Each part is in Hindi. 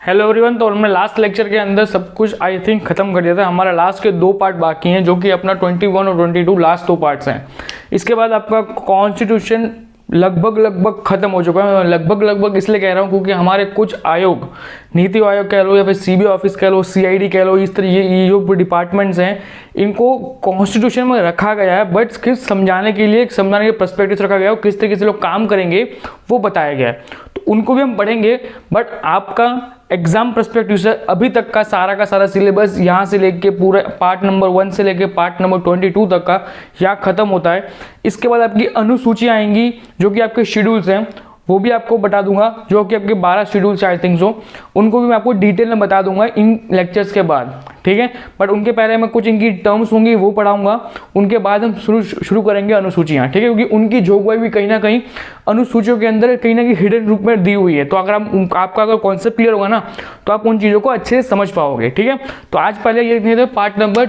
Hello everyone. तो हमने लास्ट लेक्चर के अंदर सब कुछ आई थिंक खत्म कर दिया था। हमारा लास्ट के दो पार्ट बाकी हैं जो कि अपना 21 और 22 लास्ट दो पार्ट्स हैं। इसके बाद आपका कॉन्स्टिट्यूशन लगभग खत्म हो चुका है। लगभग इसलिए कह रहा हूँ क्योंकि हमारे कुछ आयोग, नीति आयोग कह लो या फिर सीबीआई ऑफिस कह लो, सीआईडी कह लो, इस तरह ये जो डिपार्टमेंट्स हैं इनको कॉन्स्टिट्यूशन में रखा गया है, बट किस समझाने के पर्सपेक्टिव से रखा गया है, किस तरीके से लोग काम करेंगे वो बताया गया है। तो उनको भी हम पढ़ेंगे, बट आपका एग्जाम पर्सपेक्टिव से अभी तक का सारा सिलेबस यहाँ से लेके पूरे पार्ट नंबर 1 से लेके पार्ट नंबर 22 तक का यहाँ खत्म होता है। इसके बाद आपकी अनुसूचियाँ आएंगी जो कि आपके शेड्यूल्स हैं, वो भी आपको बता दूंगा, जो कि आपके 12 शेड्यूल्स आई थिंक सो, उनको भी मैं आपको डिटेल में बता दूंगा इन लेक्चर्स के बाद, ठीक है। बट उनके पहले मैं कुछ इनकी टर्म्स होंगी वो पढ़ाऊंगा, उनके बाद हम शुरू करेंगे अनुसूचियाँ, ठीक है, क्योंकि उनकी जोगवाई भी कहीं ना कहीं अनुसूचियों के अंदर कहीं ना कहीं हिडन रूप में दी हुई है। तो अगर आपका अगर कॉन्सेप्ट क्लियर होगा ना तो आप उन चीज़ों को अच्छे से समझ पाओगे, ठीक है। तो आज पहले ये देखते हैं पार्ट नंबर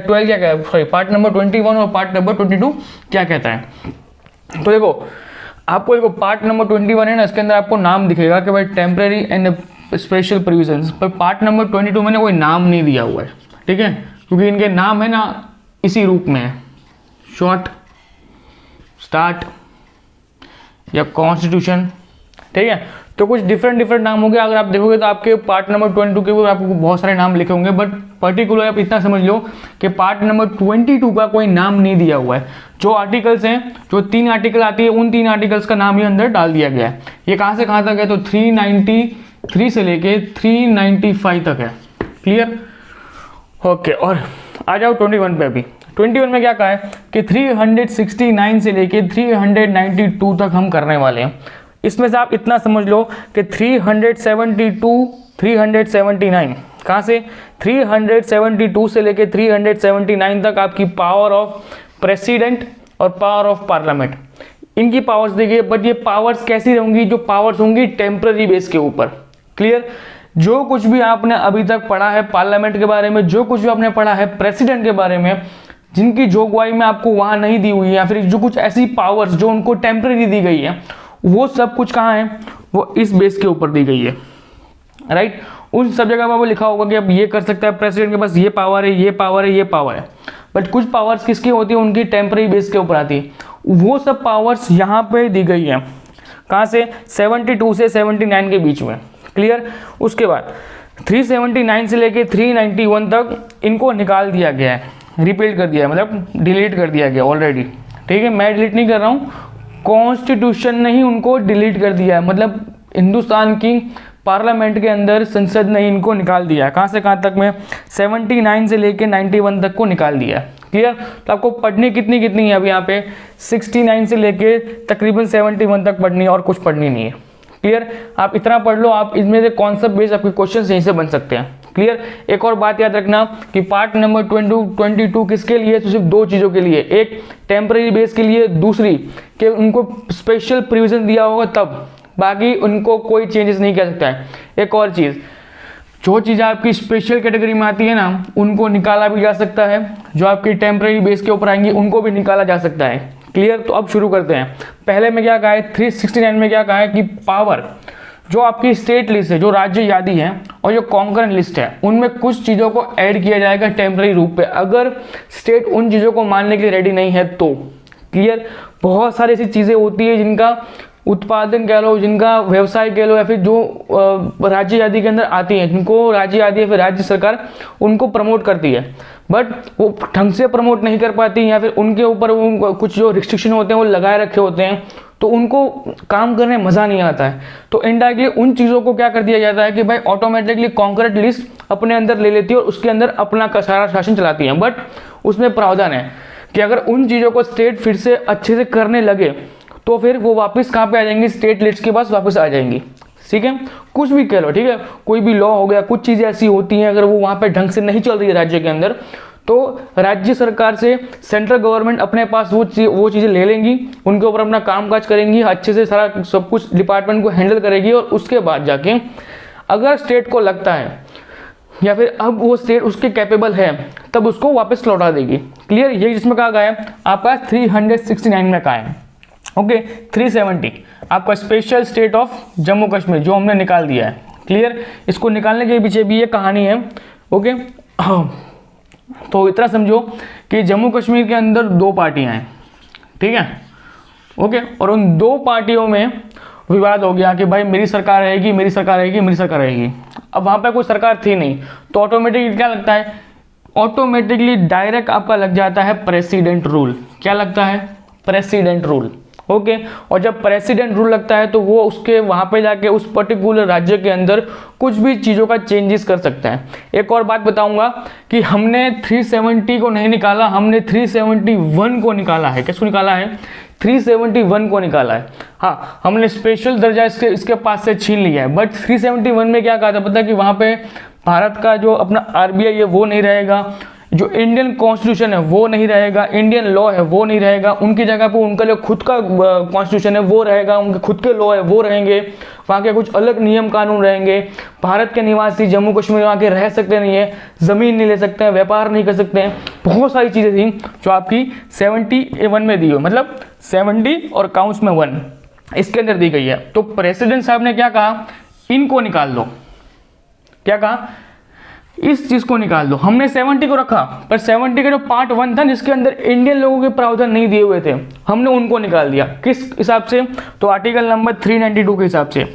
12 क्या कहता है, सॉरी पार्ट नंबर 21 और पार्ट नंबर 22 क्या कहता है। तो देखो आपको देखो पार्ट नंबर 21 है ना, इसके अंदर आपको नाम दिखेगा कि भाई टेम्परेरी एंड स्पेशल प्रोविजंस, पर पार्ट नंबर 22 में कोई नाम नहीं दिया हुआ है, ठीक है, क्योंकि इनके नाम है ना इसी रूप में है, शॉर्ट, स्टार्ट या कॉन्स्टिट्यूशन, ठीक है। तो कुछ डिफरेंट नाम हो गया। अगर आप देखोगे तो आपके पार्ट नंबर 22 के ऊपर आपको बहुत सारे नाम लिखे होंगे, बट पर्टिकुलर आप इतना समझ लो कि पार्ट नंबर 22 का कोई नाम नहीं दिया हुआ है। जो आर्टिकल्स हैं, जो 3 आर्टिकल आती है, उन 3 आर्टिकल्स का नाम ही अंदर डाल दिया गया है। ये कहाँ से कहाँ तक है, तो 393 से लेके 395 तक है, क्लियर, ओके। और आ जाओ 21 पे। अभी 21 में क्या कहा है कि 369 से लेके 392 तक हम करने वाले हैं। इसमें से आप इतना समझ लो कि 372 379 कहाँ से 372 से लेके 379 तक आपकी पावर ऑफ प्रेसिडेंट और पावर ऑफ पार्लियामेंट, इनकी पावर्स देखिए। बट ये पावर्स कैसी होंगी, जो पावर्स होंगी टेम्पररी बेस के ऊपर, क्लियर। जो कुछ भी आपने अभी तक पढ़ा है पार्लियामेंट के बारे में, जो कुछ भी आपने पढ़ा है प्रेसिडेंट के बारे में, जिनकी जोगवाई में आपको वहां नहीं दी हुई है, या फिर जो कुछ ऐसी पावर्स जो उनको टेम्पररी दी गई है, वो सब कुछ कहाँ है, वो इस बेस के ऊपर दी गई है, राइट। उन सब जगह पर वो लिखा होगा कि अब ये कर सकता है प्रेसिडेंट के पास ये पावर है, ये पावर है, ये पावर है। बट कुछ पावर्स किसकी होती है, उनकी टेम्पररी बेस के ऊपर आती है। वो सब पावर्स यहाँ पे दी गई है, कहाँ से 72 से 79 के बीच में, क्लियर। उसके बाद 379 से लेके 391 तक इनको निकाल दिया गया है, रिपील कर दिया है, मतलब डिलीट कर दिया गया ऑलरेडी, ठीक है। मैं डिलीट नहीं कर रहा हूँ, कॉन्स्टिट्यूशन ने ही उनको डिलीट कर दिया है, मतलब हिंदुस्तान की पार्लियामेंट के अंदर संसद ने इनको निकाल दिया है। कहाँ से कहाँ तक में 79 से लेके 91 तक को निकाल दिया है, क्लियर। तो आपको पढ़नी कितनी है, अभी यहाँ पे 69 से लेके तकरीबन 71 तक पढ़नी है, और कुछ पढ़नी नहीं है, क्लियर। आप इतना पढ़ लो, आप इसमें से कॉन्सेप्ट बेस्ड आपके क्वेश्चन यहीं से बन सकते हैं, क्लियर। एक और बात याद रखना कि पार्ट नंबर 22 किसके लिए, तो सिर्फ 2 चीज़ों के लिए, एक टेम्पररी बेस के लिए, दूसरी कि उनको स्पेशल प्रोविजन दिया होगा तब, बाकी उनको कोई चेंजेस नहीं कर सकता है। एक और चीज़, जो चीज़ें आपकी स्पेशल कैटेगरी में आती है ना, उनको निकाला भी जा सकता है, जो आपकी टेम्पररी बेस के ऊपर आएंगी उनको भी निकाला जा सकता है, क्लियर। तो अब शुरू करते हैं। पहले में क्या कहा है, 369 में क्या कहा है कि पावर जो आपकी स्टेट लिस्ट है, जो राज्य यादी है, और जो कॉन्करेंट लिस्ट है, उनमें कुछ चीज़ों को ऐड किया जाएगा टेम्पररी रूप पे, अगर स्टेट उन चीज़ों को मानने के लिए रेडी नहीं है तो, क्लियर। बहुत सारी ऐसी चीज़ें होती है जिनका उत्पादन कह लो, जिनका व्यवसाय कह लो, या फिर जो राज्य यादी के अंदर आती हैं, जिनको राज्य यादी या फिर राज्य सरकार उनको प्रमोट करती है, बट वो ढंग से प्रमोट नहीं कर पाती, या फिर उनके ऊपर कुछ जो रिस्ट्रिक्शन होते हैं वो लगाए रखे होते हैं, तो उनको काम करने में मज़ा नहीं आता है। तो इनडायरेक्टली उन चीज़ों को क्या कर दिया जाता है कि भाई ऑटोमेटिकली कॉन्करेंट लिस्ट अपने अंदर ले लेती है और उसके अंदर अपना सारा शासन चलाती है। बट उसमें प्रावधान है कि अगर उन चीज़ों को स्टेट फिर से अच्छे से करने लगे तो फिर वो वापस कहाँ पे आ जाएंगी, स्टेट लिस्ट के पास वापस आ जाएंगी, ठीक है। कुछ भी कह लो, ठीक है, कोई भी लॉ हो गया, कुछ चीज़ें ऐसी होती हैं अगर वो वहाँ पे ढंग से नहीं चल रही है राज्य के अंदर, तो राज्य सरकार से सेंट्रल गवर्नमेंट अपने पास वो चीज़ें ले लेंगी, उनके ऊपर अपना कामकाज करेंगी, अच्छे से सारा सब कुछ डिपार्टमेंट को हैंडल करेगी, और उसके बाद जाके अगर स्टेट को लगता है या फिर अब वो स्टेट उसके कैपेबल है तब उसको वापस लौटा देगी, क्लियर। ये जिसमें कहा गया है आपका 369 में कहा है, ओके। 370 आपका special state of Jammu Kashmir जो हमने निकाल दिया है, क्लियर, इसको निकालने के पीछे भी ये कहानी है। ओके, तो इतना समझो कि जम्मू कश्मीर के अंदर 2 पार्टियां हैं, ठीक है। ओके, और उन 2 पार्टियों में विवाद हो गया कि भाई मेरी सरकार रहेगी, मेरी सरकार रहेगी, मेरी सरकार रहेगी। अब वहाँ पे कोई सरकार थी नहीं, तो ऑटोमेटिकली क्या लगता है, ऑटोमेटिकली डायरेक्ट आपका लग जाता है प्रेसिडेंट रूल। क्या लगता है, प्रेसिडेंट रूल। ओके, और जब प्रेसिडेंट रूल लगता है तो वो उसके वहाँ पे जाके उस पर्टिकुलर राज्य के अंदर कुछ भी चीज़ों का चेंजेस कर सकता है। एक और बात बताऊंगा कि हमने 370 को नहीं निकाला, हमने 371 को निकाला है। किसको निकाला है, 371 को निकाला है। हाँ, हमने स्पेशल दर्जा इसके पास से छीन लिया है, बट 371 में क्या कहा था पता है कि वहाँ पे भारत का जो अपना RBI है वो नहीं रहेगा, जो इंडियन कॉन्स्टिट्यूशन है वो नहीं रहेगा, इंडियन लॉ है वो नहीं रहेगा, उनकी जगह पे उनका जो खुद का कॉन्स्टिट्यूशन है वो रहेगा, उनके खुद के लॉ है वो रहेंगे, वहाँ के कुछ अलग नियम कानून रहेंगे। भारत के निवासी जम्मू कश्मीर वहाँ के रह सकते नहीं है, ज़मीन नहीं ले सकते हैं, व्यापार नहीं कर सकते हैं, बहुत सारी चीज़ें थी जो आपकी 71 में दी हो, मतलब 70 और काउंट्स में 1 इसके अंदर दी गई है। तो प्रेसिडेंट साहब ने क्या कहा, इनको निकाल दो। क्या कहा, इस चीज को निकाल दो। हमने 70 को रखा, पर 70 का जो पार्ट 1 था जिसके अंदर इंडियन लोगों के प्रावधान नहीं दिए हुए थे, हमने उनको निकाल दिया। किस हिसाब से, तो आर्टिकल नंबर 392 के हिसाब से।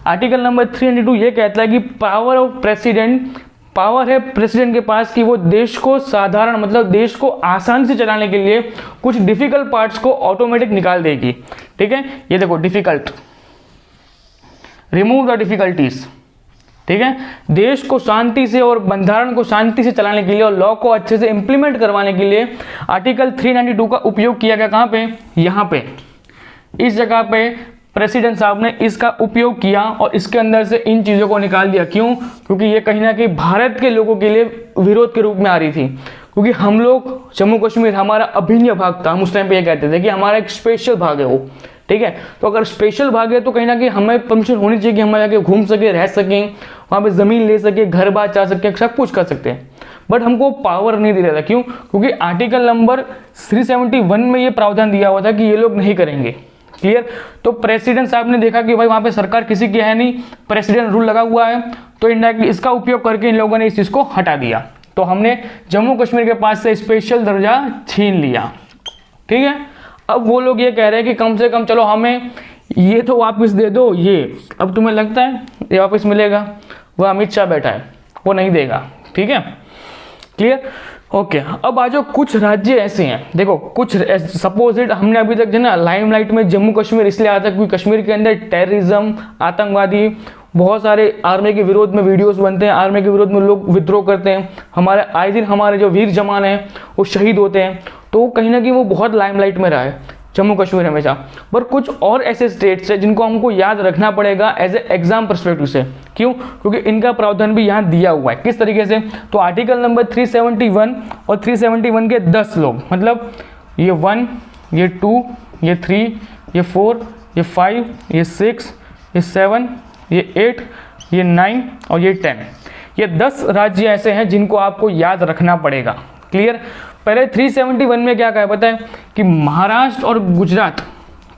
आर्टिकल नंबर 392 ये कहता है कि पावर ऑफ प्रेसिडेंट, पावर है प्रेसिडेंट के पास कि वो देश को साधारण, मतलब देश को आसानी से चलाने के लिए कुछ डिफिकल्ट पार्ट्स को ऑटोमेटिक निकाल देगी। ठीक है, ये देखो डिफिकल्ट, रिमूव द डिफिकल्टीज। ठीक है, देश को शांति से और बंधारण को शांति से चलाने के लिए और लॉ को अच्छे से इंप्लीमेंट करवाने के लिए आर्टिकल 392 का उपयोग किया गया। कहाँ पे, यहाँ पे इस जगह पे प्रेसिडेंट साहब ने इसका उपयोग किया और इसके अंदर से इन चीज़ों को निकाल दिया। क्यों, क्योंकि ये कहीं ना कहीं भारत के लोगों के लिए विरोध के रूप में आ रही थी, क्योंकि हम लोग जम्मू कश्मीर हमारा अभिन्न भाग था। हम उस टाइम पे ये कहते थे कि हमारा एक स्पेशल भाग है वो। ठीक है, तो अगर स्पेशल भाग है तो कहीं ना कहीं हमें परमिशन होनी चाहिए कि हम जाके घूम सके, रह सकें, वहाँ पे ज़मीन ले सके, घर बार जा सके, सब कुछ कर सकते हैं। बट हमको पावर नहीं दे रहा था। क्यों, क्योंकि आर्टिकल नंबर 371 में ये प्रावधान दिया हुआ था कि ये लोग नहीं करेंगे। क्लियर, तो प्रेसिडेंट साहब ने देखा कि भाई वहाँ पे सरकार किसी की है नहीं, प्रेसिडेंट रूल लगा हुआ है, तो इनडायरेक्टली इसका उपयोग करके इन लोगों ने इस चीज़ को हटा दिया। तो हमने जम्मू कश्मीर के पास से स्पेशल दर्जा छीन लिया। ठीक है, अब वो लोग ये कह रहे हैं कि कम से कम चलो हमें ये तो वापस दे दो। ये अब तुम्हें लगता है ये वापस मिलेगा? वो अमित शाह बैठा है, वो नहीं देगा। ठीक है, क्लियर, ओके। अब आ जाओ, कुछ राज्य ऐसे हैं, देखो कुछ सपोजिट हमने अभी तक जो ना लाइमलाइट में जम्मू कश्मीर इसलिए आता है क्योंकि कश्मीर के अंदर टेररिज्म, आतंकवादी, बहुत सारे आर्मी के विरोध में वीडियोस बनते हैं, आर्मी के विरोध में लोग विद्रोह करते हैं, हमारे आए दिन हमारे जो वीर जवान हैं वो शहीद होते हैं, तो कहीं ना कहीं वो बहुत लाइमलाइट में रहा है जम्मू कश्मीर हमेशा। पर कुछ और ऐसे स्टेट्स हैं जिनको हमको याद रखना पड़ेगा एज ए एग्जाम परस्पेक्टिव से। क्यों, क्योंकि इनका प्रावधान भी यहाँ दिया हुआ है। किस तरीके से, तो आर्टिकल नंबर 371 और 371 के 10 लोग, मतलब ये 1, ये 2, ये 3, ये 4, ये 5, ये 6, ये 7, ये 8, ये 9 और ये 10, ये 10 राज्य ऐसे हैं जिनको आपको याद रखना पड़ेगा। क्लियर, पहले 371 में क्या कहा पता है कि महाराष्ट्र और गुजरात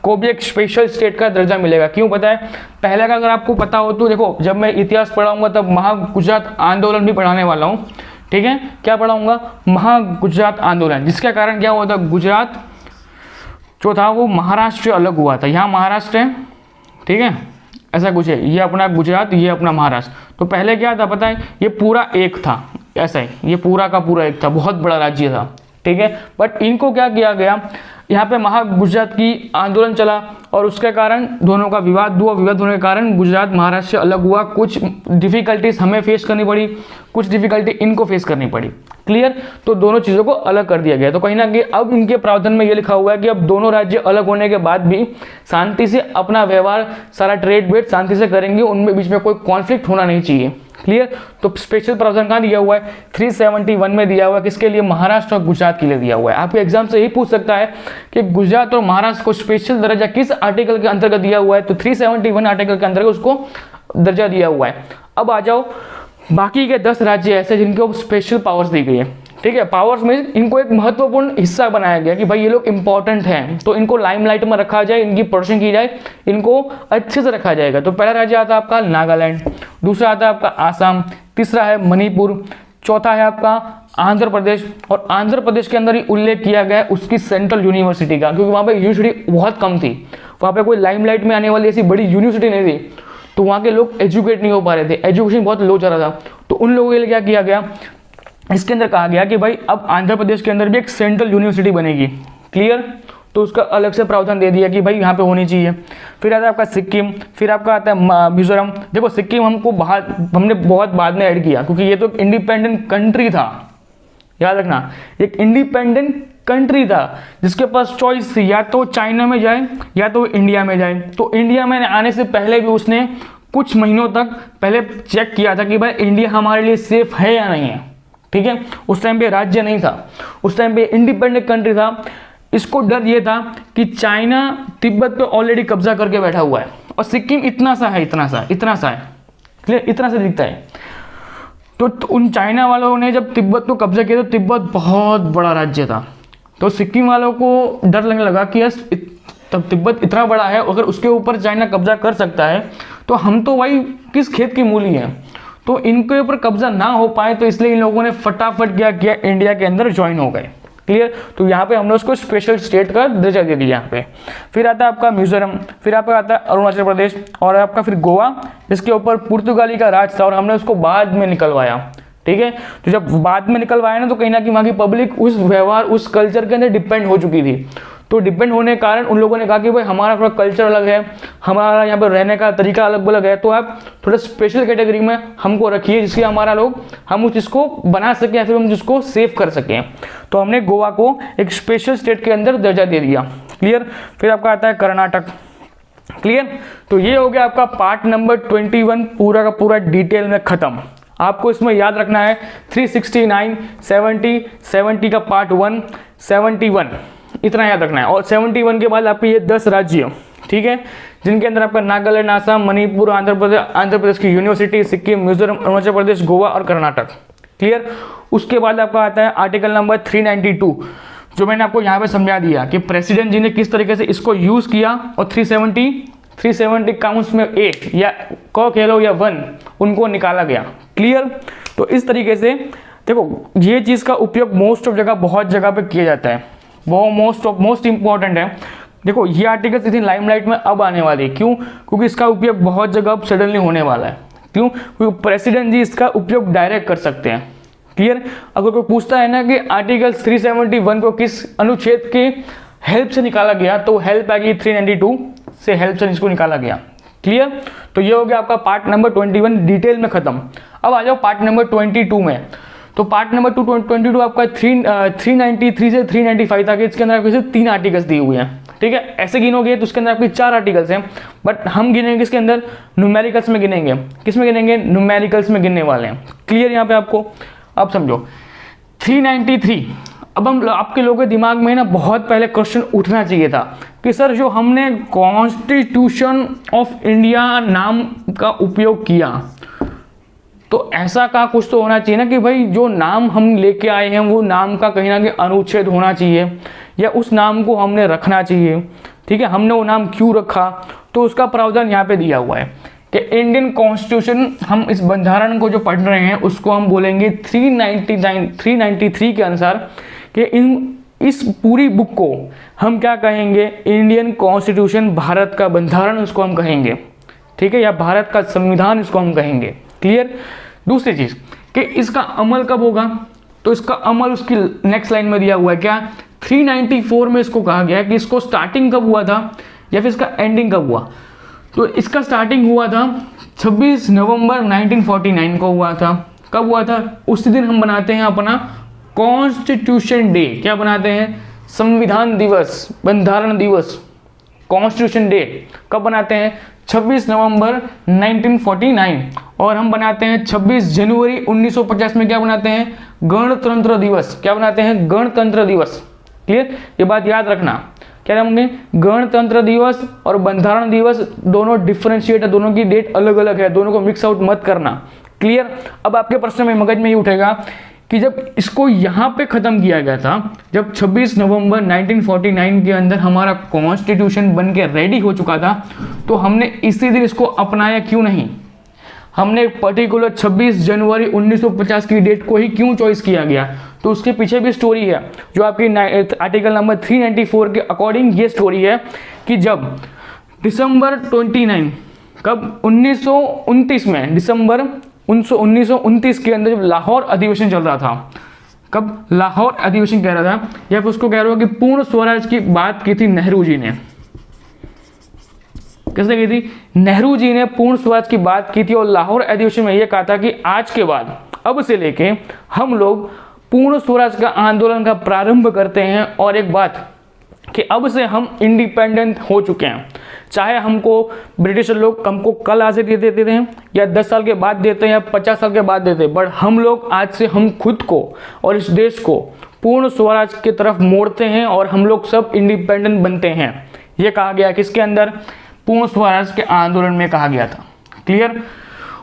को भी एक स्पेशल स्टेट का दर्जा मिलेगा। क्यों पता है, पहले का अगर आपको पता हो तो देखो, जब मैं इतिहास पढ़ाऊंगा तब महागुजरात आंदोलन भी पढ़ाने वाला हूँ। ठीक है, क्या पढ़ाऊंगा, महागुजरात आंदोलन, जिसके कारण क्या हुआ था, गुजरात जो था वो महाराष्ट्र से अलग हुआ था। यहाँ महाराष्ट्र है, ठीक है, ऐसा कुछ है, ये अपना गुजरात, ये अपना महाराष्ट्र। तो पहले क्या था पता है, ये पूरा एक था, ऐसा ही, ये पूरा का पूरा एक था, बहुत बड़ा राज्य था। ठीक है, बट इनको क्या किया गया, यहाँ पे महागुजरात की आंदोलन चला और उसके कारण दोनों का विवाद हुआ। विवाद होने के कारण गुजरात महाराष्ट्र से अलग हुआ। कुछ डिफिकल्टीज हमें फेस करनी पड़ी, कुछ डिफिकल्टी इनको फेस करनी पड़ी। क्लियर, तो दोनों चीज़ों को अलग कर दिया गया। तो कहीं ना कहीं अब इनके प्रावधान में ये लिखा हुआ है कि अब दोनों राज्य अलग होने के बाद भी शांति से अपना व्यवहार, सारा ट्रेड वेड शांति से करेंगे, उनमें बीच में कोई कॉन्फ्लिक्ट होना नहीं चाहिए। क्लियर, तो स्पेशल प्रावधान कहाँ दिया हुआ है, 371 में दिया हुआ है। किसके लिए, महाराष्ट्र और गुजरात के लिए दिया हुआ है। आपके एग्जाम से यही पूछ सकता है कि गुजरात और महाराष्ट्र को स्पेशल दर्जा किस आर्टिकल के अंतर्गत दिया हुआ है, तो 371 आर्टिकल के अंतर्गत उसको दर्जा दिया हुआ है। अब आ जाओ, बाकी के 10 राज्य ऐसे जिनको स्पेशल पावर्स दी गई है। ठीक है, पावर्स में इनको एक महत्वपूर्ण हिस्सा बनाया गया कि भाई ये लोग इंपॉर्टेंट हैं, तो इनको लाइमलाइट में रखा जाए, इनकी प्रोटेक्शन की जाए, इनको अच्छे से रखा जाएगा। तो पहला राज्य आता है आपका नागालैंड, दूसरा आता है आपका आसाम, तीसरा है मणिपुर, चौथा है आपका आंध्र प्रदेश। और आंध्र प्रदेश के अंदर ही उल्लेख किया गया है उसकी सेंट्रल यूनिवर्सिटी का, क्योंकि वहाँ पे यूनिवर्सिटी बहुत कम थी, वहाँ पे कोई लाइमलाइट में आने वाली ऐसी बड़ी यूनिवर्सिटी नहीं थी, तो वहाँ के लोग एजुकेट नहीं हो पा रहे थे, एजुकेशन बहुत लो चल रहा था। तो उन लोगों के लिए क्या किया गया, इसके अंदर कहा गया कि भाई अब आंध्र प्रदेश के अंदर भी एक सेंट्रल यूनिवर्सिटी बनेगी। क्लियर, तो उसका अलग से प्रावधान दे दिया कि भाई यहाँ पे होनी चाहिए। फिर आता है आपका सिक्किम, फिर आपका आता है मिजोरम। देखो सिक्किम हमने बहुत बाद में ऐड किया, क्योंकि ये तो इंडिपेंडेंट कंट्री था, याद रखना, एक इंडिपेंडेंट कंट्री था जिसके पास चॉइस थी, या तो चाइना में जाए या तो इंडिया में जाए। तो इंडिया में आने से पहले भी उसने कुछ महीनों तक पहले चेक किया था कि भाई इंडिया हमारे लिए सेफ है या नहीं है। ठीक है, उस टाइम पे राज्य नहीं था, उस टाइम पे इंडिपेंडेंट कंट्री था। इसको डर ये था कि चाइना तिब्बत पे ऑलरेडी कब्जा करके बैठा हुआ है, और सिक्किम इतना सा है, इतना सा है, क्लियर, इतना सा दिखता है। तो उन चाइना वालों ने जब तिब्बत को कब्जा किया तो तिब्बत बहुत बड़ा राज्य था, तो सिक्किम वालों को डर लगने लगा कि यार तब तिब्बत इतना बड़ा है, अगर उसके ऊपर चाइना कब्जा कर सकता है तो हम तो भाई किस खेत की मूली हैं, तो इनके ऊपर कब्जा ना हो पाए, तो इसलिए इन लोगों ने फटाफट क्या किया, इंडिया के अंदर ज्वाइन हो गए। क्लियर, तो यहाँ पे हमने उसको स्पेशल स्टेट का दर्जा दे दिया यहाँ पे। फिर आता है आपका मिजोरम, फिर आपका आता है अरुणाचल प्रदेश, और आपका फिर गोवा, जिसके ऊपर पुर्तगाली का राज था और हमने उसको बाद में निकलवाया। ठीक है, तो जब बाद में निकलवाया ना, तो कहीं ना कहीं वहाँ की पब्लिक उस व्यवहार, उस कल्चर के अंदर डिपेंड हो चुकी थी। तो डिपेंड होने के कारण उन लोगों ने कहा कि भाई हमारा थोड़ा कल्चर अलग है, हमारा यहाँ पर रहने का तरीका अलग अलग है, तो आप थोड़ा स्पेशल कैटेगरी में हमको रखिए, जिससे हमारा लोग हम उस चीज़ को बना सकें या फिर हम जिसको सेव कर सकें। तो हमने गोवा को एक स्पेशल स्टेट के अंदर दर्जा दे दिया। क्लियर, फिर आपका आता है कर्नाटक। क्लियर, तो ये हो गया आपका पार्ट नंबर 21 पूरा का पूरा डिटेल में खत्म। आपको इसमें याद रखना है 369, 70, 70 का पार्ट 1, 71 इतना याद रखना है। और 71 के बाद आपके ये 10 राज्य, ठीक है, जिनके अंदर आपका नागालैंड, आसाम, मणिपुर, आंध्र प्रदेश की यूनिवर्सिटी, सिक्किम, मिजोरम, अरुणाचल प्रदेश, गोवा और कर्नाटक। क्लियर, उसके बाद आपका आता है आर्टिकल नंबर 392, जो मैंने आपको यहाँ पे समझा दिया कि प्रेसिडेंट जी ने किस तरीके से इसको यूज किया, और 370 काउंट्स में 8 या क कह लो या 1 उनको निकाला गया। क्लियर, तो इस तरीके से देखो ये चीज़ का उपयोग मोस्ट ऑफ जगह, बहुत जगह पे किया जाता है, वो मोस्ट इंपॉर्टेंट है। देखो ये आर्टिकल्स इतनी लाइमलाइट में अब आने वाली है, क्यों? क्योंकि इसका उपयोग बहुत जगह अब सडनली होने वाला है। क्यों? क्योंकि प्रेसिडेंट जी इसका उपयोग डायरेक्ट कर सकते हैं। क्लियर, अगर कोई पूछता है ना कि आर्टिकल 371 को किस अनुच्छेद के हेल्प से निकाला गया, तो हेल्प आएगी 392 से, हेल्प से इसको निकाला गया। क्लियर, तो ये हो गया आपका पार्ट नंबर 21 डिटेल में खत्म। अब आ जाओ पार्ट नंबर 22 में। तो पार्ट नंबर 22 आपका 393 से 395 तक, इसके अंदर आपके सिर्फ 3 आर्टिकल्स दिए हुए हैं। ठीक है, ऐसे गिनोगे तो उसके अंदर आपके 4 आर्टिकल्स हैं, बट हम गिनेंगे इसके अंदर न्यूमेरिकल्स में गिनेंगे। किस में गिनेंगे? न्यूमेरिकल्स में गिनने वाले हैं। क्लियर यहाँ पे आपको? अब समझो 393। अब हम आपके लोगों के दिमाग में ना बहुत पहले क्वेश्चन उठना चाहिए था कि सर जो हमने कॉन्स्टिट्यूशन ऑफ इंडिया नाम का उपयोग किया, तो ऐसा का कुछ तो होना चाहिए ना कि भाई जो नाम हम लेके आए हैं वो नाम का कहीं ना कहीं अनुच्छेद होना चाहिए, या उस नाम को हमने रखना चाहिए। ठीक है, हमने वो नाम क्यों रखा, तो उसका प्रावधान यहाँ पे दिया हुआ है कि इंडियन कॉन्स्टिट्यूशन, हम इस बंधारण को जो पढ़ रहे हैं उसको हम बोलेंगे 393 के अनुसार कि इस पूरी बुक को हम क्या कहेंगे? इंडियन कॉन्स्टिट्यूशन, भारत का बंधारण उसको हम कहेंगे। ठीक है, या भारत का संविधान इसको हम कहेंगे। क्लियर। दूसरी चीज कि इसका अमल कब होगा, तो इसका अमल उसकी नेक्स्ट लाइन में दिया हुआ है। क्या? 394 में इसको कहा गया है कि इसको स्टार्टिंग कब हुआ था या फिर इसका एंडिंग कब हुआ। तो इसका स्टार्टिंग हुआ था 26 नवंबर 1949 को हुआ था। कब हुआ था? उसी दिन हम बनाते हैं अपना कॉन्स्टिट्यूशन डे। क्या बनाते हैं? संविधान दिवस, बंधारण दिवस, कॉन्स्टिट्यूशन डे कब बनाते हैं? 26 नवंबर 1949। और हम बनाते हैं 26 जनवरी 1950 में क्या बनाते हैं? गणतंत्र दिवस। क्या बनाते हैं? गणतंत्र दिवस। क्लियर, ये बात याद रखना। क्या होंगे? गणतंत्र दिवस और बंधारण दिवस दोनों डिफरेंशिएट है, दोनों की डेट अलग अलग है, दोनों को मिक्स आउट मत करना। क्लियर। अब आपके प्रश्न में मगज में ही उठेगा कि जब इसको यहाँ पे ख़त्म किया गया था, जब 26 नवंबर 1949 के अंदर हमारा कॉन्स्टिट्यूशन बन के रेडी हो चुका था, तो हमने इसी दिन इसको अपनाया क्यों नहीं? हमने पर्टिकुलर 26 जनवरी 1950 की डेट को ही क्यों चॉइस किया गया? तो उसके पीछे भी स्टोरी है, जो आपकी आर्टिकल नंबर 394 के अकॉर्डिंग ये स्टोरी है कि जब दिसंबर 29 कब 1929 में, दिसंबर 1929 के अंदर जब लाहौर अधिवेशन चल रहा था, कब लाहौर अधिवेशन कह रहा था, या फिर उसको कह रहा हूँ कि पूर्ण स्वराज की बात की थी नेहरू जी ने। किसने की थी? नेहरू जी ने पूर्ण स्वराज की बात की थी और लाहौर अधिवेशन में यह कहा था कि आज के बाद, अब से लेके हम लोग पूर्ण स्वराज का आंदोलन का प्रारंभ करते हैं। और एक बात कि अब से हम इंडिपेंडेंट हो चुके हैं, चाहे हमको ब्रिटिश लोग हमको कल आज़ादी देते हैं या 10 साल के बाद देते हैं या 50 साल के बाद देते हैं, बट हम लोग आज से हम खुद को और इस देश को पूर्ण स्वराज की तरफ मोड़ते हैं और हम लोग सब इंडिपेंडेंट बनते हैं। ये कहा गया किसके अंदर? पूर्ण स्वराज के आंदोलन में कहा गया था। क्लियर?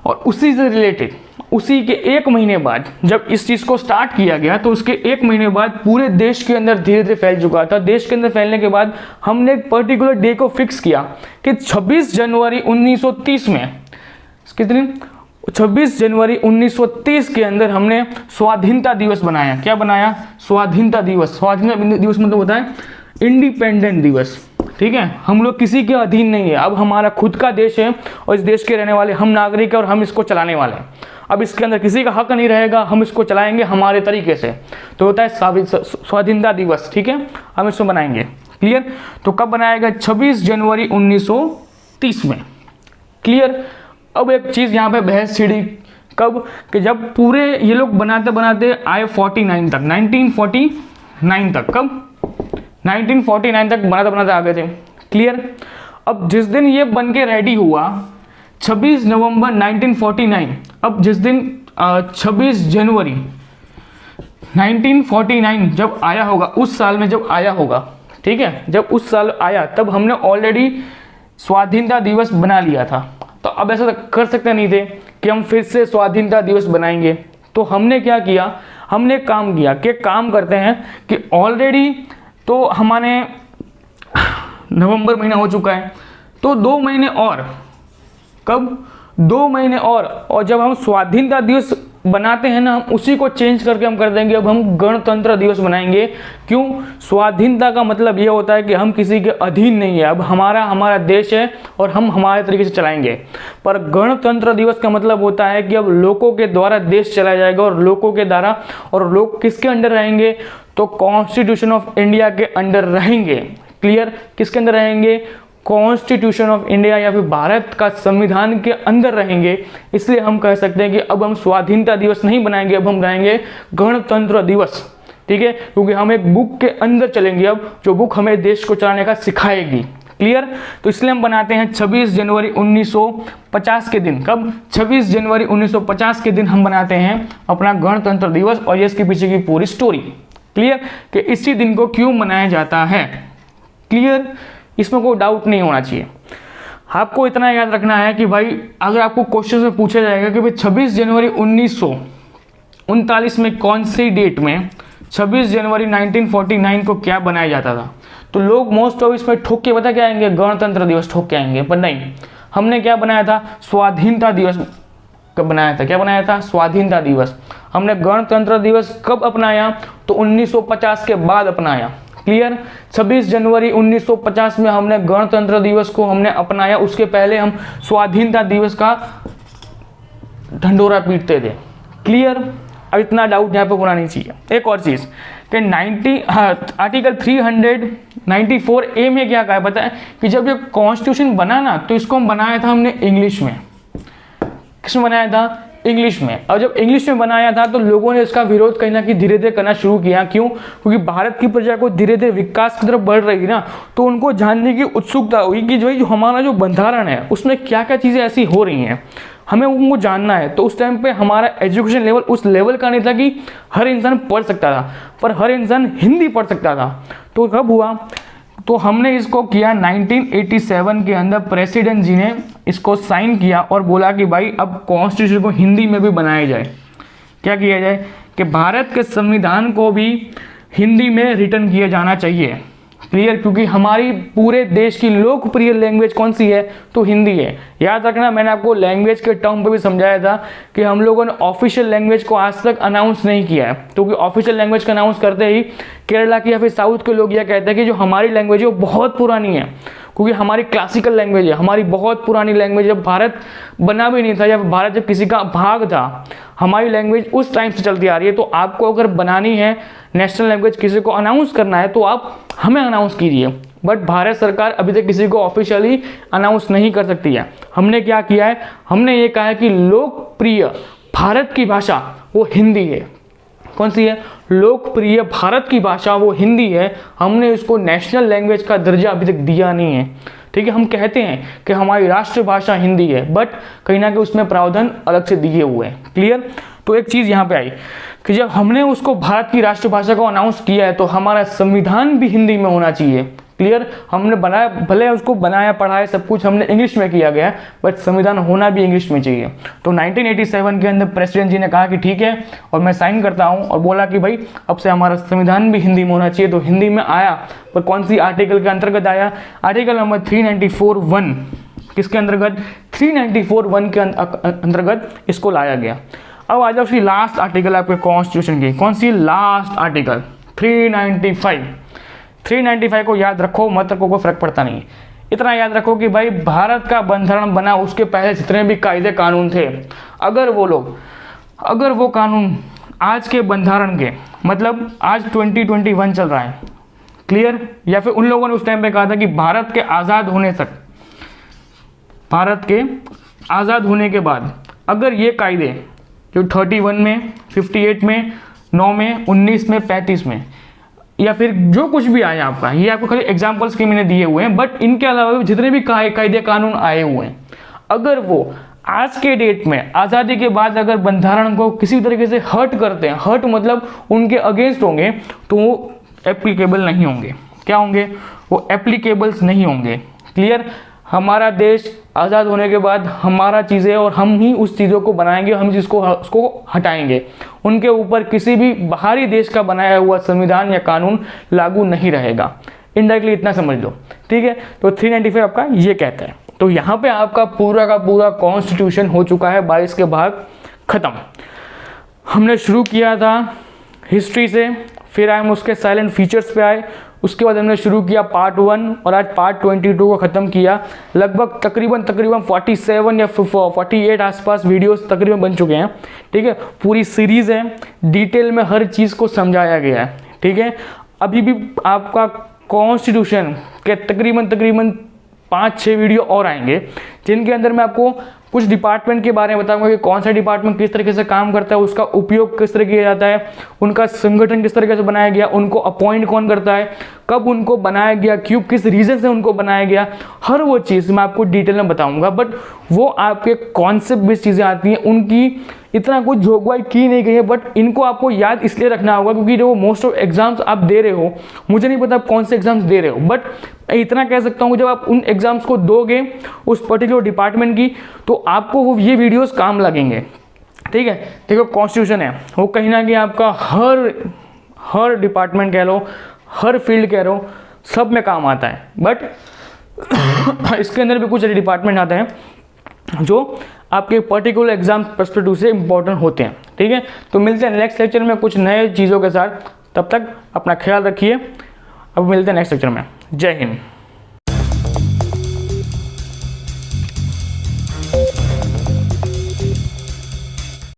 और उसी से रिलेटेड उसी के एक महीने बाद जब इस चीज़ को स्टार्ट किया गया, तो उसके एक महीने बाद पूरे देश के अंदर धीरे धीरे फैल चुका था। देश के अंदर फैलने के बाद हमने एक पर्टिकुलर डे को फिक्स किया कि 26 जनवरी 1930 में, कितने 26 जनवरी 1930 के अंदर हमने स्वाधीनता दिवस बनाया। क्या बनाया? स्वाधीनता दिवस। स्वाधीनता दिवस मतलब होता है इंडिपेंडेंट दिवस। ठीक है, हम लोग किसी के अधीन नहीं है, अब हमारा खुद का देश है और इस देश के रहने वाले हम नागरिक हैं और हम इसको चलाने वाले हैं। अब इसके अंदर किसी का हक नहीं रहेगा, हम इसको चलाएंगे हमारे तरीके से। तो होता है स्वाधीनता दिवस। ठीक है, हम इसको बनाएंगे। क्लियर? तो कब बनाएगा? 26 जनवरी 1930 में। क्लियर? अब एक चीज़ यहाँ पे बहस छिड़ी कब? कि जब पूरे ये लोग बनाते बनाते आए 49 तक, 1949 तक। कब? 1949 तक बनाते बनाते आ गए थे। क्लियर? अब जिस दिन ये बन के रेडी हुआ 26 नवंबर 1949, अब जिस दिन 26 जनवरी 1949 जब आया होगा, उस साल में जब आया होगा, ठीक है, जब उस साल आया तब हमने ऑलरेडी स्वाधीनता दिवस बना लिया था। तो अब ऐसा कर सकते नहीं थे कि हम फिर से स्वाधीनता दिवस बनाएंगे। तो हमने क्या किया? हमने काम किया कि काम करते हैं कि ऑलरेडी तो हमारे नवंबर महीना हो चुका है, तो 2 महीने और, कब? 2 महीने और जब हम स्वाधीनता दिवस बनाते हैं ना, हम उसी को चेंज करके हम कर देंगे, अब हम गणतंत्र दिवस बनाएंगे। क्यों? स्वाधीनता का मतलब ये होता है कि हम किसी के अधीन नहीं है, अब हमारा देश है और हम हमारे तरीके से चलाएंगे। पर गणतंत्र दिवस का मतलब होता है कि अब लोगों के द्वारा देश चलाया जाएगा और लोगों के द्वारा, और लोग किसके अंडर रहेंगे? तो कॉन्स्टिट्यूशन ऑफ इंडिया के अंडर रहेंगे। क्लियर? किसके अंदर रहेंगे? कॉन्स्टिट्यूशन ऑफ इंडिया या फिर भारत का संविधान के अंदर रहेंगे। इसलिए हम कह सकते हैं कि अब हम स्वाधीनता दिवस नहीं बनाएंगे, अब हम बनाएंगे गणतंत्र दिवस। ठीक है, क्योंकि हम एक बुक के अंदर चलेंगे अब, जो बुक हमें देश को चलाने का सिखाएगी। क्लियर? तो इसलिए हम बनाते हैं 26 जनवरी 1950 के दिन। कब? 26 जनवरी 1950 के दिन हम बनाते हैं अपना गणतंत्र दिवस, और ये इसके पीछे की पूरी स्टोरी। क्लियर? कि इसी दिन को क्यों मनाया जाता है। क्लियर? इसमें कोई डाउट नहीं होना चाहिए। आपको इतना याद रखना है कि भाई अगर आपको क्वेश्चन में पूछा जाएगा कि भाई 26 जनवरी 1939 में कौन सी डेट में 26 जनवरी 1949 को क्या बनाया जाता था, तो लोग मोस्ट ऑफ इसमें ठोक के बता क्या आएंगे? गणतंत्र दिवस ठोक के आएंगे। पर नहीं, हमने क्या बनाया था? स्वाधीनता दिवस कब बनाया था? क्या बनाया था? स्वाधीनता दिवस। हमने गणतंत्र दिवस कब अपनाया? तो 1950 के बाद अपनाया। क्लियर? 26 जनवरी 1950 में हमने गणतंत्र दिवस को हमने अपनाया, उसके पहले हम स्वाधीनता दिवस का ढंढोरा पीटते थे। क्लियर? अब इतना डाउट यहाँ पे होना नहीं चाहिए। एक और चीज़ कि आर्टिकल 394A में क्या कहा है पता है? कि जब ये कॉन्स्टिट्यूशन बना ना, तो इसको हम बनाया था हमने इंग्लिश में। किसमें बनाया था? इंग्लिश में। और जब इंग्लिश में बनाया था तो लोगों ने इसका विरोध कहीं ना कहीं धीरे धीरे करना शुरू किया। क्यों? क्योंकि भारत की प्रजा को धीरे धीरे विकास की तरफ बढ़ रही ना, तो उनको जानने की उत्सुकता हुई कि जो हमारा जो बंधारण है उसमें क्या क्या चीज़ें ऐसी हो रही हैं, हमें उनको जानना है। तो उस टाइम पे हमारा एजुकेशन लेवल उस लेवल का नहीं था कि हर इंसान पढ़ सकता था, पर हर इंसान हिंदी पढ़ सकता था। तो कब हुआ? तो हमने इसको किया 1987 के अंदर, प्रेसिडेंट जी ने इसको साइन किया और बोला कि भाई अब कॉन्स्टिट्यूशन को हिंदी में भी बनाया जाए। क्या किया जाए? कि भारत के संविधान को भी हिंदी में रिटर्न किया जाना चाहिए। क्लियर, क्योंकि हमारी पूरे देश की लोकप्रिय लैंग्वेज कौन सी है, तो हिंदी है। याद रखना, मैंने आपको लैंग्वेज के टर्म पे भी समझाया था कि हम लोगों ने ऑफिशियल लैंग्वेज को आज तक अनाउंस नहीं किया है, क्योंकि ऑफिशियल लैंग्वेज का अनाउंस करते ही केरला की या फिर साउथ के लोग यह कहते हैं कि जो हमारी लैंग्वेज है वो बहुत पुरानी है, क्योंकि हमारी क्लासिकल लैंग्वेज है, हमारी बहुत पुरानी लैंग्वेज। जब भारत बना भी नहीं था, जब भारत जब किसी का भाग था, हमारी लैंग्वेज उस टाइम से चलती आ रही है। तो आपको अगर बनानी है नेशनल लैंग्वेज, किसी को अनाउंस करना है, तो आप हमें अनाउंस कीजिए। बट भारत सरकार अभी तक किसी को ऑफिशियली अनाउंस नहीं कर सकती है। हमने क्या किया है, हमने ये कहा है कि लोकप्रिय भारत की भाषा वो हिंदी है। कौन सी है? लोकप्रिय भारत की भाषा वो हिंदी है। हमने इसको नेशनल लैंग्वेज का दर्जा अभी तक दिया नहीं है। ठीक है, हम कहते हैं कि हमारी राष्ट्रभाषा हिंदी है, बट कहीं ना कहीं उसमें प्रावधान अलग से दिए हुए हैं। क्लियर? तो एक चीज़ यहाँ पे आई कि जब हमने उसको भारत की राष्ट्रभाषा को अनाउंस किया है, तो हमारा संविधान भी हिंदी में होना चाहिए। क्लियर? हमने बनाया, भले उसको बनाया पढ़ाया सब कुछ हमने इंग्लिश में किया गया, बट संविधान होना भी इंग्लिश में चाहिए। तो 1987 के अंदर प्रेसिडेंट जी ने कहा कि ठीक है, और मैं साइन करता हूँ, और बोला कि भाई अब से हमारा संविधान भी हिंदी में होना चाहिए। तो हिंदी में आया, पर कौन सी आर्टिकल के अंतर्गत आया? आर्टिकल नंबर 394(1) किसके अंतर्गत? 394(1) के अंतर्गत इसको लाया गया। अब आ जाओ उसकी लास्ट आर्टिकल आपके कॉन्स्टिट्यूशन की। कौन सी लास्ट आर्टिकल? 395। 395 को याद रखो, मत रखो, कोई फर्क पड़ता नहीं। इतना याद रखो कि भाई भारत का बंधारण बना उसके पहले जितने भी कायदे कानून थे, अगर वो कानून आज के बंधारण के, मतलब आज 2021 चल रहा है, क्लियर, या फिर उन लोगों ने उस टाइम पे कहा था कि भारत के आज़ाद होने के बाद अगर ये कायदे जो 31 में, 58 में, 9 में, 19 में, 35 में, या फिर जो कुछ भी आया आपका, ये आपको खाली एग्जाम्पल्स के मैंने दिए हुए हैं, बट इनके अलावा जितने भी कायदे कानून आए हुए हैं, अगर वो आज के डेट में आज़ादी के बाद अगर बंधारण को किसी तरीके से हर्ट करते हैं, हर्ट मतलब उनके अगेंस्ट होंगे, तो वो एप्लीकेबल नहीं होंगे। क्या होंगे? वो एप्लीकेबल्स नहीं होंगे। क्लियर? हमारा देश आज़ाद होने के बाद हमारा चीज़ें, और हम ही उस चीज़ों को बनाएंगे, हम जिसको उसको हटाएंगे। उनके ऊपर किसी भी बाहरी देश का बनाया हुआ संविधान या कानून लागू नहीं रहेगा। इनडायरेक्टली इतना समझ लो। ठीक है, तो 395 आपका ये कहता है। तो यहाँ पे आपका पूरा का पूरा कॉन्स्टिट्यूशन हो चुका है, 22 के भाग खत्म। हमने शुरू किया था हिस्ट्री से, फिर हम उसके साइलेंट फीचर्स पे आए, उसके बाद हमने शुरू किया पार्ट 1, और आज पार्ट 22 को ख़त्म किया। लगभग तकरीबन 47 या 48 आसपास वीडियोस तकरीबन बन चुके हैं। ठीक है, पूरी सीरीज़ है, डिटेल में हर चीज़ को समझाया गया है। ठीक है, अभी भी आपका कॉन्स्टिट्यूशन के तकरीबन 5-6 वीडियो और आएंगे, जिनके अंदर मैं आपको कुछ डिपार्टमेंट के बारे में बताऊंगा कि कौन सा डिपार्टमेंट किस तरीके से काम करता है, उसका उपयोग किस तरह किया जाता है, उनका संगठन किस तरीके से बनाया गया, उनको अपॉइंट कौन करता है, कब उनको बनाया गया, क्यों, किस रीज़न से उनको बनाया गया, हर वो चीज़ मैं आपको डिटेल में बताऊंगा। बट वो आपके कॉन्सेप्ट बेस्ड चीज़ें आती हैं, उनकी इतना कुछ जोगवाई की नहीं गई है, बट इनको आपको याद इसलिए रखना होगा क्योंकि जो मोस्ट ऑफ एग्जाम्स आप दे रहे हो, मुझे नहीं पता आप कौन से एग्जाम्स दे रहे हो, बट इतना कह सकता हूँ जब आप उन एग्जाम्स को दोगे उस पर्टिकुलर डिपार्टमेंट की, तो आपको वो ये वीडियोस काम लगेंगे। ठीक है, देखो कॉन्स्टिट्यूशन है वो कहीं ना कहीं आपका हर डिपार्टमेंट कह लो, हर फील्ड कह लो, सब में काम आता है। बट इसके अंदर भी कुछ डिपार्टमेंट आते हैं जो आपके पर्टिकुलर एग्जाम पर्सपेक्टिव से इंपॉर्टेंट होते हैं। ठीक है, तो मिलते हैं नेक्स्ट लेक्चर में कुछ नए चीज़ों के साथ। तब तक अपना ख्याल रखिए। अब मिलते हैं नेक्स्ट लेक्चर में। जय हिंद।